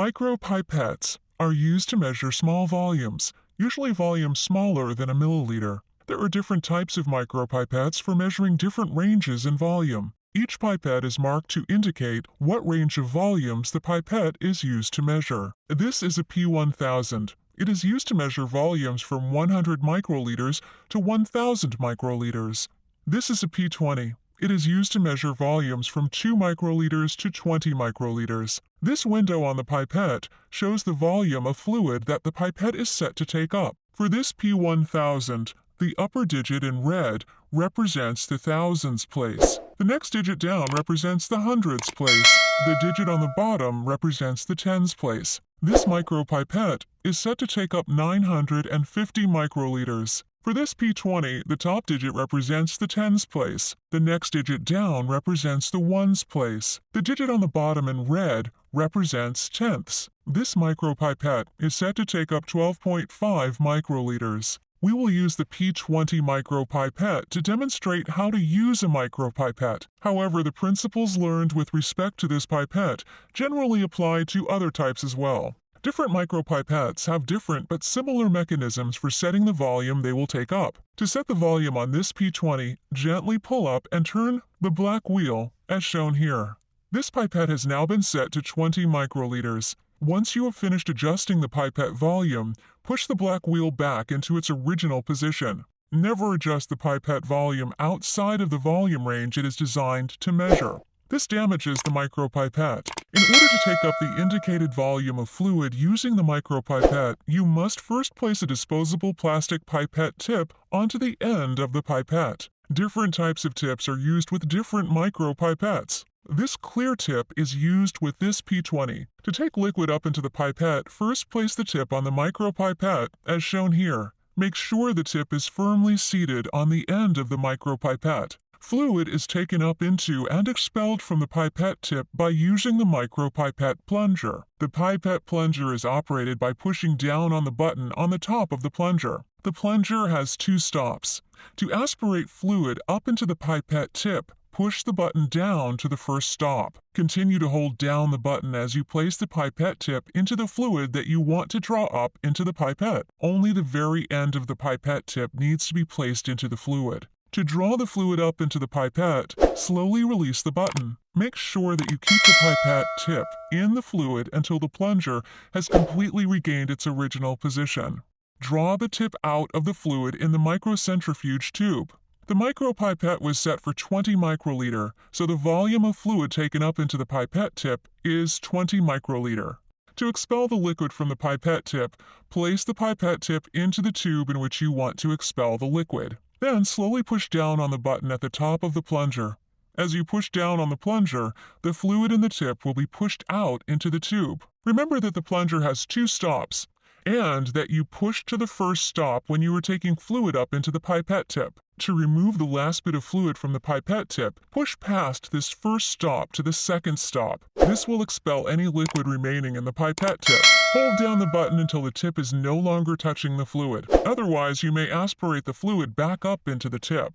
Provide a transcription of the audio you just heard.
Micropipettes are used to measure small volumes, usually volumes smaller than a milliliter. There are different types of micropipettes for measuring different ranges in volume. Each pipette is marked to indicate what range of volumes the pipette is used to measure. This is a P1000. It is used to measure volumes from 100 microliters to 1000 microliters. This is a P20. It is used to measure volumes from 2 microliters to 20 microliters. This window on the pipette shows the volume of fluid that the pipette is set to take up. For this P1000, the upper digit in red represents the thousands place. The next digit down represents the hundreds place. The digit on the bottom represents the tens place. This micropipette is set to take up 950 microliters. For this P20, the top digit represents the tens place. The next digit down represents the ones place. The digit on the bottom in red represents tenths. This micropipette is set to take up 12.5 microliters. We will use the P20 micropipette to demonstrate how to use a micropipette. However, the principles learned with respect to this pipette generally apply to other types as well. Different micropipettes have different but similar mechanisms for setting the volume they will take up. To set the volume on this P20, gently pull up and turn the black wheel as shown here. This pipette has now been set to 20 microliters. Once you have finished adjusting the pipette volume, push the black wheel back into its original position. Never adjust the pipette volume outside of the volume range it is designed to measure. This damages the micropipette. In order to take up the indicated volume of fluid using the micropipette, you must first place a disposable plastic pipette tip onto the end of the pipette. Different types of tips are used with different micropipettes. This clear tip is used with this P20. To take liquid up into the pipette, first place the tip on the micropipette as shown here. Make sure the tip is firmly seated on the end of the micropipette. Fluid is taken up into and expelled from the pipette tip by using the micropipette plunger. The pipette plunger is operated by pushing down on the button on the top of the plunger. The plunger has 2 stops. To aspirate fluid up into the pipette tip, push the button down to the first stop. Continue to hold down the button as you place the pipette tip into the fluid that you want to draw up into the pipette. Only the very end of the pipette tip needs to be placed into the fluid. To draw the fluid up into the pipette, slowly release the button. Make sure that you keep the pipette tip in the fluid until the plunger has completely regained its original position. Draw the tip out of the fluid in the microcentrifuge tube. The micropipette was set for 20 microliter, so the volume of fluid taken up into the pipette tip is 20 microliter. To expel the liquid from the pipette tip, place the pipette tip into the tube in which you want to expel the liquid. Then slowly push down on the button at the top of the plunger. As you push down on the plunger, the fluid in the tip will be pushed out into the tube. Remember that the plunger has 2 stops, and that you push to the first stop when you are taking fluid up into the pipette tip. To remove the last bit of fluid from the pipette tip, push past this first stop to the second stop. This will expel any liquid remaining in the pipette tip. Hold down the button until the tip is no longer touching the fluid. Otherwise, you may aspirate the fluid back up into the tip.